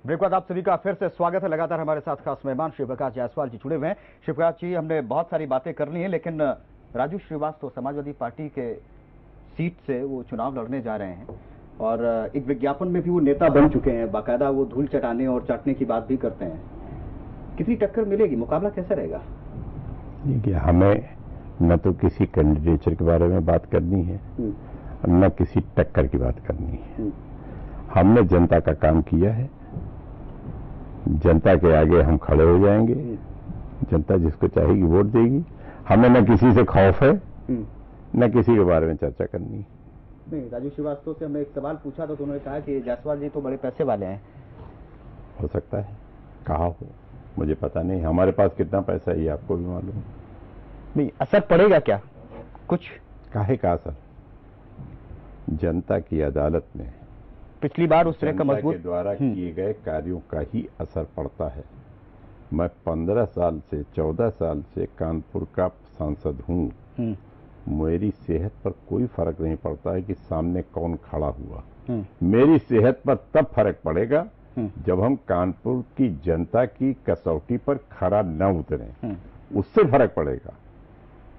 Break बाद आप सभी का फिर से स्वागत है। लगातार हमारे साथ खास मेहमान शिव प्रकाश जायसवाल जी जुड़े हुए हैं। शिव प्रकाश जी, हमने बहुत सारी बातें कर ली हैं, लेकिन राजू श्रीवास्तव समाजवादी पार्टी के सीट से वो चुनाव लड़ने जा रहे हैं और एक विज्ञापन में भी वो नेता बन चुके हैं। बाकायदा वो धूल चटाने और चाटने की बात भी करते हैं। कितनी टक्कर मिलेगी, मुकाबला कैसा रहेगा? देखिए, हमें न तो किसी कैंडिडेचर के बारे में बात करनी है, न किसी टक्कर की बात करनी है। हमने जनता का काम किया है, जनता के आगे हम खड़े हो जाएंगे। जनता जिसको चाहेगी वोट देगी। हमें न किसी से खौफ है, न किसी के बारे में चर्चा करनी है। नहीं, राजू श्रीवास्तव से हमने एक सवाल पूछा तो उन्होंने कहा कि जायसवाल जी तो बड़े पैसे वाले हैं। हो सकता है, कहा हो, मुझे पता नहीं। हमारे पास कितना पैसा है ये आपको भी मालूम। नहीं, असर पड़ेगा क्या कुछ? काहे का असर? जनता की अदालत में पिछली बार उस तरह का मजबूत के द्वारा किए गए कार्यों का ही असर पड़ता है। मैं 15 साल से 14 साल से कानपुर का सांसद हूँ। मेरी सेहत पर कोई फर्क नहीं पड़ता है कि सामने कौन खड़ा हुआ। मेरी सेहत पर तब फर्क पड़ेगा जब हम कानपुर की जनता की कसौटी पर खरा न उतरें, उससे फर्क पड़ेगा।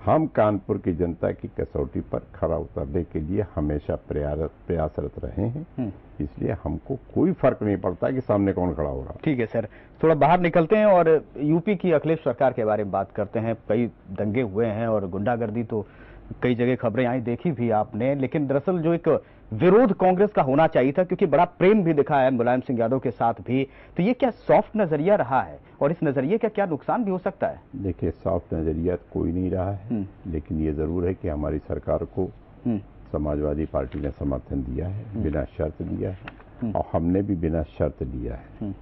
हम कानपुर की जनता की कसौटी पर खरा उतरने के लिए हमेशा प्रयासरत रहे हैं, इसलिए हमको कोई फर्क नहीं पड़ता कि सामने कौन खड़ा होगा। ठीक है सर, थोड़ा बाहर निकलते हैं और यूपी की अखिलेश सरकार के बारे में बात करते हैं। कई दंगे हुए हैं और गुंडागर्दी तो कई जगह खबरें आई, देखी भी आपने। लेकिन दरअसल जो एक विरोध कांग्रेस का होना चाहिए था, क्योंकि बड़ा प्रेम भी दिखा है मुलायम सिंह यादव के साथ भी, तो ये क्या सॉफ्ट नजरिया रहा है और इस नजरिए का क्या नुकसान भी हो सकता है? देखिए, सॉफ्ट नजरिया कोई नहीं रहा है, लेकिन ये जरूर है कि हमारी सरकार को समाजवादी पार्टी ने समर्थन दिया है, बिना शर्त दिया है, और हमने भी बिना शर्त लिया है।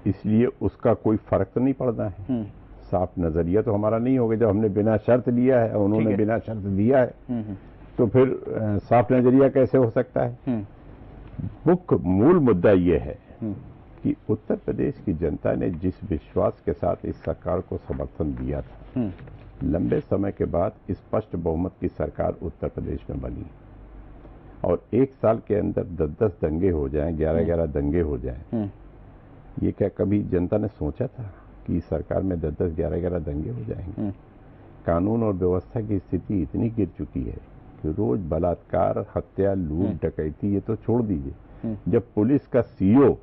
इसलिए उसका कोई फर्क तो नहीं पड़ना है। साफ नजरिया तो हमारा नहीं होगा। जब हमने बिना शर्त लिया है, उन्होंने बिना शर्त दिया है, तो फिर साफ नजरिया कैसे हो सकता है? मुख्य मूल मुद्दा यह है कि उत्तर प्रदेश की जनता ने जिस विश्वास के साथ इस सरकार को समर्थन दिया था, लंबे समय के बाद स्पष्ट बहुमत की सरकार उत्तर प्रदेश में बनी और एक साल के अंदर 10-10 दंगे हो जाएं, 11-11 दंगे हो जाएं, ये क्या कभी जनता ने सोचा था कि सरकार में 10-10, 11-11 दंगे हो जाएंगे? कानून और व्यवस्था की स्थिति इतनी गिर चुकी है कि रोज बलात्कार, हत्या, लूट, डकैती, ये तो छोड़ दीजिए, जब पुलिस का सीओ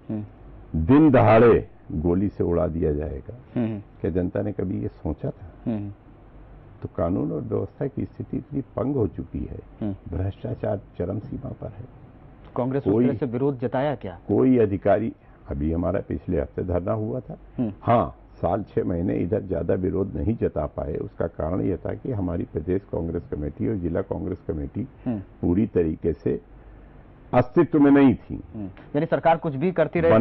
दिन दहाड़े गोली से उड़ा दिया जाएगा, क्या जनता ने कभी ये सोचा था? तो कानून और व्यवस्था की स्थिति इतनी पंग हो चुकी है, भ्रष्टाचार चरम सीमा पर है। कांग्रेस उस तरह से विरोध जताया क्या? कोई अधिकारी, अभी हमारा पिछले हफ्ते धरना हुआ था, हाँ, साल 6 महीने इधर ज्यादा विरोध नहीं जता पाए। उसका कारण यह था कि हमारी प्रदेश कांग्रेस कमेटी और जिला कांग्रेस कमेटी पूरी तरीके से अस्तित्व में नहीं थी। यानी सरकार कुछ भी करती रहे,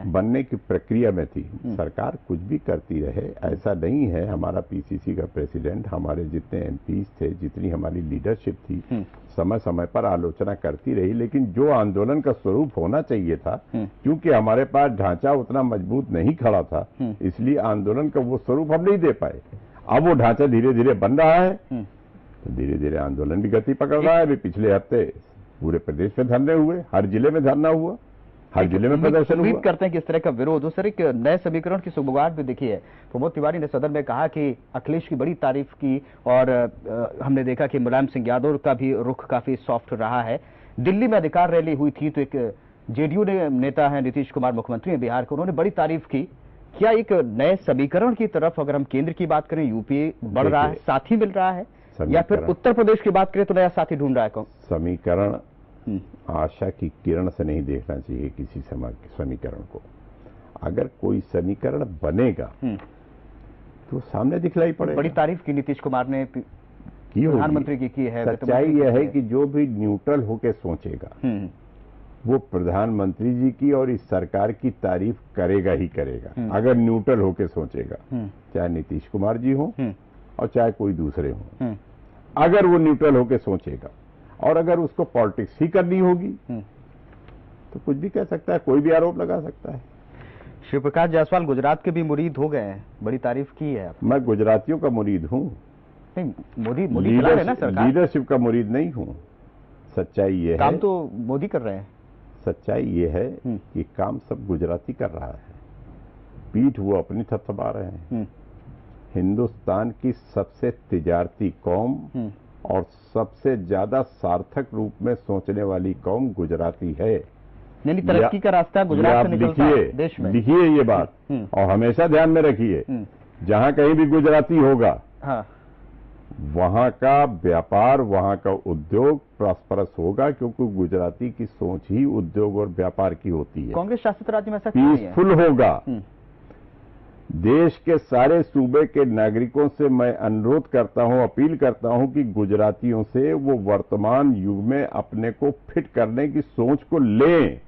बनने की प्रक्रिया में थी। सरकार कुछ भी करती रहे ऐसा नहीं है। हमारा पीसीसी का प्रेसिडेंट, हमारे जितने एमपीज थे, जितनी हमारी लीडरशिप थी, समय समय पर आलोचना करती रही, लेकिन जो आंदोलन का स्वरूप होना चाहिए था, क्योंकि हमारे पास ढांचा उतना मजबूत नहीं खड़ा था, इसलिए आंदोलन का वो स्वरूप हम नहीं दे पाए। अब वो ढांचा धीरे धीरे बन रहा है, तो धीरे धीरे आंदोलन भी गति पकड़ रहा है। अभी पिछले हफ्ते पूरे प्रदेश में धरने हुए, हर जिले में धरना हुआ, हर जिले में प्रदर्शन हुआ। उम्मीद करते हैं कि इस तरह का विरोध हो। सर, एक नए समीकरण की सुगबुगाहट भी दिखी है। प्रमोद तिवारी ने सदन में कहा कि अखिलेश की बड़ी तारीफ की और हमने देखा कि मुलायम सिंह यादव का भी रुख काफी सॉफ्ट रहा है। दिल्ली में अधिकार रैली हुई थी तो एक जेडीयू ने नेता है नीतीश कुमार, मुख्यमंत्री हैं बिहार के, उन्होंने बड़ी तारीफ की। क्या एक नए समीकरण की तरफ अगर हम केंद्र की बात करें, यूपी बढ़ रहा है, साथी मिल रहा है, या फिर उत्तर प्रदेश की बात करें तो नया साथी ढूंढ रहा है? कौन समीकरण? आशा की किरण से नहीं देखना चाहिए किसी समीकरण को। अगर कोई समीकरण बनेगा तो सामने दिखलाई पड़ेगा। बड़ी तारीफ की नीतीश कुमार ने प्रधानमंत्री की है। सच्चाई यह है कि जो भी न्यूट्रल होकर सोचेगा वो प्रधानमंत्री जी की और इस सरकार की तारीफ करेगा ही करेगा। अगर न्यूट्रल होकर सोचेगा, चाहे नीतीश कुमार जी हो और चाहे कोई दूसरे हो, अगर वो न्यूट्रल होकर सोचेगा और अगर उसको पॉलिटिक्स ही करनी होगी तो कुछ भी कह सकता है, कोई भी आरोप लगा सकता है। शिव प्रकाश जायसवाल गुजरात के भी मुरीद हो गए हैं, बड़ी तारीफ की है। मैं गुजरातियों का मुरीद हूँ, नहीं, मोदी चला रहे ना सरकार। लीडरशिप का मुरीद नहीं हूँ। सच्चाई ये है, काम तो मोदी कर रहे हैं। सच्चाई ये है कि काम सब गुजराती कर रहा है, पीठ वो अपनी थपथपा रहे हैं। हिंदुस्तान की सबसे तिजारती कौम और सबसे ज्यादा सार्थक रूप में सोचने वाली कौम गुजराती है। यानी तरक्की का रास्ता गुजरात से निकलता है देश में। लिखिए ये बात और हमेशा ध्यान में रखिए, जहां कहीं भी गुजराती होगा वहां का व्यापार, वहां का उद्योग प्रॉस्परस होगा, क्योंकि गुजराती की सोच ही उद्योग और व्यापार की होती है। कांग्रेस शासित राज्य में ऐसा क्यों नहीं है? पीसफुल होगा। देश के सारे सूबे के नागरिकों से मैं अनुरोध करता हूं, अपील करता हूं कि गुजरातियों से वो वर्तमान युग में अपने को फिट करने की सोच को लें,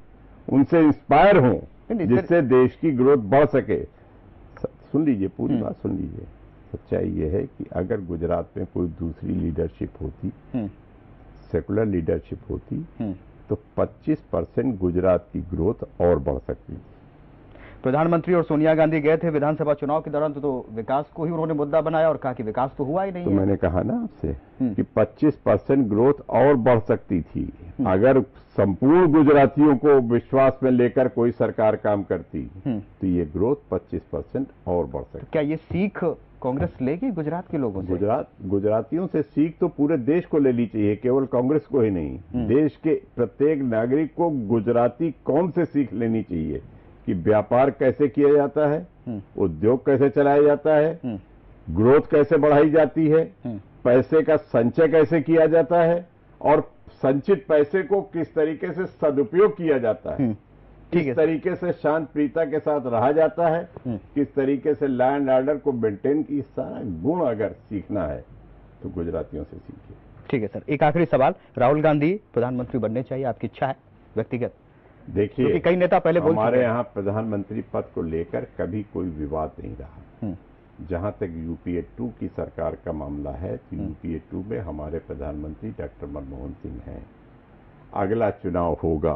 उनसे इंस्पायर हों, जिससे देश की ग्रोथ बढ़ सके। सुन लीजिए, पूरी बात सुन लीजिए। सच्चाई ये है कि अगर गुजरात में कोई दूसरी लीडरशिप होती, सेकुलर लीडरशिप होती, तो 25% गुजरात की ग्रोथ और बढ़ सकती थी। प्रधानमंत्री और सोनिया गांधी गए थे विधानसभा चुनाव के दौरान, तो विकास को ही उन्होंने मुद्दा बनाया और कहा कि विकास तो हुआ ही नहीं तो है। मैंने कहा ना आपसे कि 25% ग्रोथ और बढ़ सकती थी अगर संपूर्ण गुजरातियों को विश्वास में लेकर कोई सरकार काम करती, तो ये ग्रोथ 25% और बढ़ सकती। क्या ये सीख कांग्रेस लेगी गुजरात के लोगों से? गुजरातियों से सीख तो पूरे देश को लेनी चाहिए, केवल कांग्रेस को ही नहीं। देश के प्रत्येक नागरिक को गुजराती कौम से सीख लेनी चाहिए कि व्यापार कैसे किया जाता है, उद्योग कैसे चलाया जाता है, ग्रोथ कैसे बढ़ाई जाती है, पैसे का संचय कैसे किया जाता है और संचित पैसे को किस तरीके से सदुपयोग किया जाता है, किस तरीके से शांत प्रीता के साथ रहा जाता है, किस तरीके से लॉ एंड ऑर्डर को मेंटेन की, सारा गुण अगर सीखना है तो गुजरातियों से सीखिए। ठीक है सर, एक आखिरी सवाल, राहुल गांधी प्रधानमंत्री बनने चाहिए, आपकी इच्छा है व्यक्तिगत? देखिए, कई नेता पहले बोल चुके हैं। हमारे यहाँ प्रधानमंत्री पद को लेकर कभी कोई विवाद नहीं रहा। जहां तक यूपीए 2 की सरकार का मामला है, तो यूपीए 2 में हमारे प्रधानमंत्री डॉक्टर मनमोहन सिंह हैं। अगला चुनाव होगा,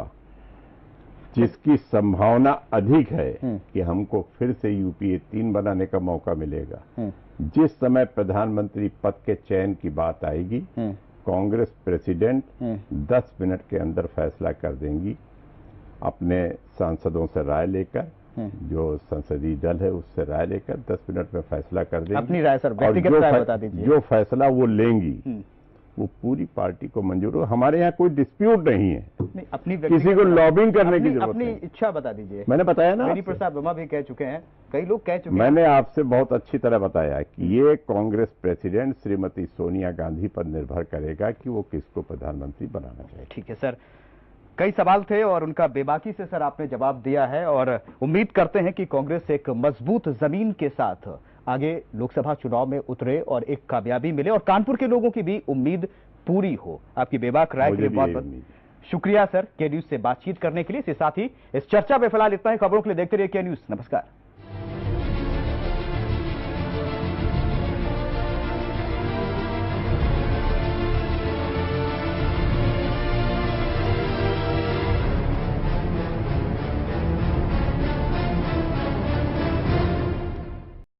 जिसकी संभावना अधिक है कि हमको फिर से यूपीए 3 बनाने का मौका मिलेगा। जिस समय प्रधानमंत्री पद के चयन की बात आएगी, कांग्रेस प्रेसिडेंट 10 मिनट के अंदर फैसला कर देंगी, अपने सांसदों से राय लेकर, जो संसदीय दल है उससे राय लेकर 10 मिनट में फैसला कर देंगी। अपनी राय सर, व्यक्तिगत राय बता दीजिए। जो फैसला वो लेंगी वो पूरी पार्टी को मंजूर हो। हमारे यहाँ कोई डिस्प्यूट नहीं है, अपनी किसी को लॉबिंग करने की जरूरत नहीं। अपनी इच्छा बता दीजिए। मैंने बताया ना, बेनी प्रसाद वर्मा भी कह चुके हैं, कई लोग कह चुके हैं। मैंने आपसे बहुत अच्छी तरह बताया कि ये कांग्रेस प्रेसिडेंट श्रीमती सोनिया गांधी पर निर्भर करेगा कि वो किसको प्रधानमंत्री बनाना चाहिए। ठीक है सर, कई सवाल थे और उनका बेबाकी से सर आपने जवाब दिया है और उम्मीद करते हैं कि कांग्रेस एक मजबूत जमीन के साथ आगे लोकसभा चुनाव में उतरे और एक कामयाबी मिले और कानपुर के लोगों की भी उम्मीद पूरी हो। आपकी बेबाक राय के लिए बहुत बहुत शुक्रिया सर, के न्यूज से बातचीत करने के लिए। इसके साथ ही इस चर्चा में फिलहाल इतना ही। खबरों के लिए देखते रहिए के न्यूज। नमस्कार।